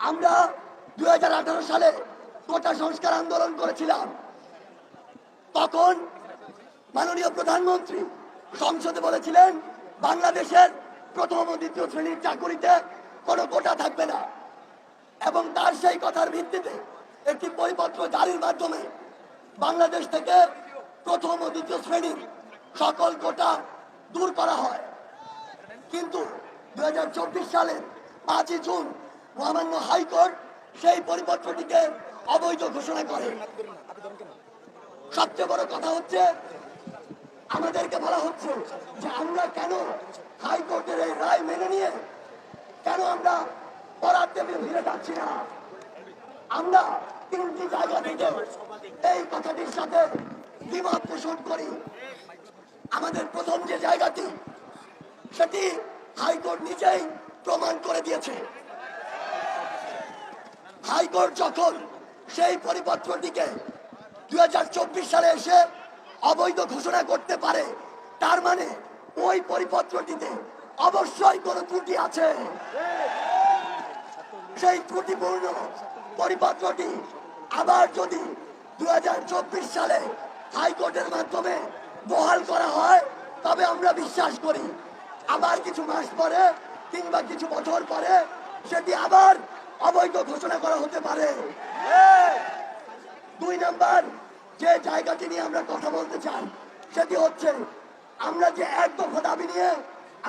আমরা 2018 সালে কোটা সংস্কার আন্দোলন করেছিলাম। তখন মাননীয় প্রধানমন্ত্রী সংসদে বলেছিলেন বাংলাদেশের প্রথম ও দ্বিতীয় শ্রেণীর চাকরিতে কোনো কোটা থাকবে না, এবং তার সেই কথার ভিত্তিতে একটি পরিপত্র জারির মাধ্যমে বাংলাদেশ থেকে প্রথম ও দ্বিতীয় শ্রেণীর সকল কোটা দূর করা হয়। কিন্তু 2024 সালের 5 জুন মহামান্য হাইকোর্ট সেই পরিপত্রটিকে অবৈধ ঘোষণা করে। সবচেয়ে বড় কথা হচ্ছে, আমাদেরকে বলা হচ্ছে যে আমরা কেন হাইকোর্টের এই রায় মেনে নিয়ে কেন আমরা পড়ার টেবিলে ফিরে যাচ্ছি না। আমরা 3টি জায়গা থেকে এই কথাটির সাথে দ্বিমত পোষণ করি। আমাদের প্রথম যে জায়গাটি, সেটি হাইকোর্ট নিজেই প্রমাণ করে দিয়েছে। হাইকোর্ট যখন সেই পরিপত্রটিকে 2024 সালে এসে অবৈধ ঘোষণা করতে পারে, তার মানে ওই পরিপত্রটিতে অবশ্যই কোনো ত্রুটি আছে। সেই ত্রুটিপূর্ণ পরিপত্রটি আবার যদি 2024 সালে হাইকোর্টের মাধ্যমে বহাল করা হয়, তবে আমরা বিশ্বাস করি আবার কিছু মাস পরে কিংবা কিছু বছর পরে সেটি আবার অবৈধ ঘোষণা করা হতে পারে। 2 নম্বর যে জায়গাটি নিয়ে আমরা কথা বলতে চাই, সেটি হচ্ছে আমরা যে এক দফা দাবি নিয়ে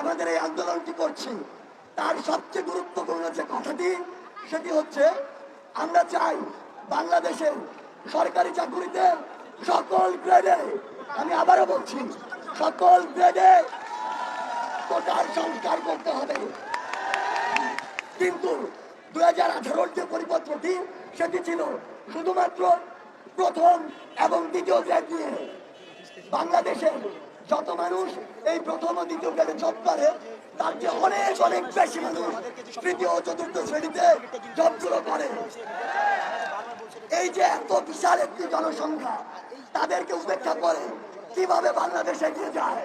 আমাদের এই আন্দোলনটি করছি, তার সবচেয়ে গুরুত্বপূর্ণ যে কথাটি, সেটি হচ্ছে আমরা চাই বাংলাদেশের সরকারি চাকরিতে সকল গ্রেডে, আমি আবারও বলছি, সকল গ্রেডে কোটার সংস্কার করতে হবে। কিন্তু 2018 যে পরিপত্রটি, সেটি ছিল শুধুমাত্র প্রথম এবং দ্বিতীয় গ্রেড নিয়ে। বাংলাদেশের যত মানুষ এই প্রথম ও দ্বিতীয় গ্রেডে জব করে, তার চেয়ে অনেক অনেক বেশি মানুষ তৃতীয় ও চতুর্থ শ্রেণীতে জবগুলো করে। এই যে এত বিশাল একটি জনসংখ্যা, তাদেরকে উপেক্ষা করে কিভাবে বাংলাদেশ এগিয়ে যায়?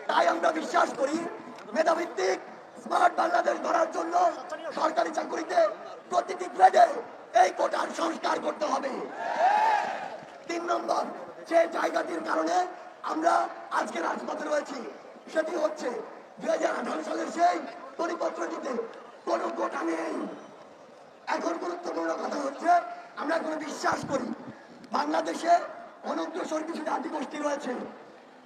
তাই আমরা বিশ্বাস করি মেধাভিত্তিক স্মার্ট বাংলাদেশ গড়ার জন্য সরকারি চাকরিতে প্রতিটি গ্রেডে এই কোটার সংস্কার করতে হবে। 3 নম্বর যে জায়গাটির কারণে আমরা আজকে রাজপথে রয়েছি, সেটি হচ্ছে 2018 সালের সেই পরিপত্রটিতে কোনো কোটা নেই। এখন গুরুত্বপূর্ণ কথা হচ্ছে, আমরা কোনো বিশ্বাস করি বাংলাদেশে অনগ্রসর কিছু জাতিগোষ্ঠী রয়েছে,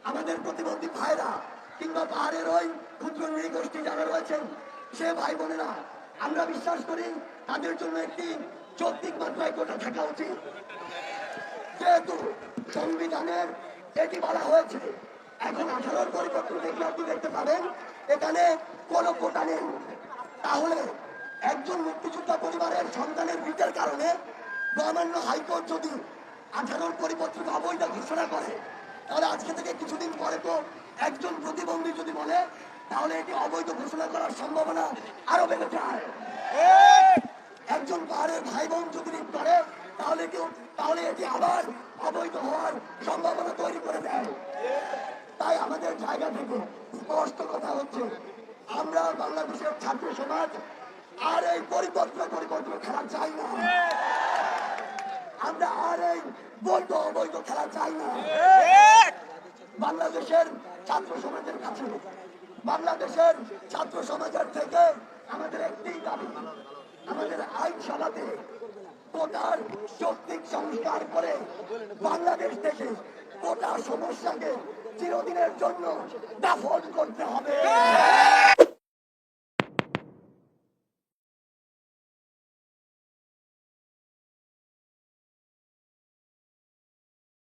আমাদের প্রতিবন্ধী ভাইরা কিংবা পাহাড়ের ওই ক্ষুদ্র নৃগোষ্ঠী যারা রয়েছেন, সে ভাই বোনেরা, আমরা বিশ্বাস করি তাদের জন্য একটি যৌক্তিক মাত্রায় কোটা থাকা উচিত। যেহেতু সংবিধানের এটি বলা হয়েছে, এখন 18 পরিপত্র দেখলে আপনি দেখতে পাবেন এখানে কোনো কোটা নেই। তাহলে একজন মুক্তিযোদ্ধা পরিবারের সন্তানের মৃত্যুর কারণে মহামান্য হাইকোর্ট যদি 18 পরিপত্রকে অবৈধ ঘোষণা করে, তাহলে আজকে থেকে কিছুদিন পরে তো একজন প্রতিবন্ধী যদি বলে, তাহলে এটি অবৈধ ঘোষণা করার সম্ভাবনা আরো বেড়ে যায়। একজন পাহাড়ের ভাই বোন যদি করে, তাহলে এটি আবার অবৈধ হওয়ার সম্ভাবনা তৈরি করে দেয়। তাই আমাদের জায়গা থেকে স্পষ্ট কথা হচ্ছে, আমরা বাংলাদেশের ছাত্র সমাজ আর এই পরিপত্র খেলা চাই না। আমরা আর এই বৈধ অবৈধ খেলা চাই না। বাংলাদেশের ছাত্র সমাজের কাছে, বাংলাদেশের ছাত্র সমাজের থেকে আমাদের একটি দাবি, আমাদের আইনসভাতে কোটার যৌক্তিক সংস্কার করে বাংলাদেশ থেকে কোটা সমস্যাকে চিরদিনের জন্য দাফন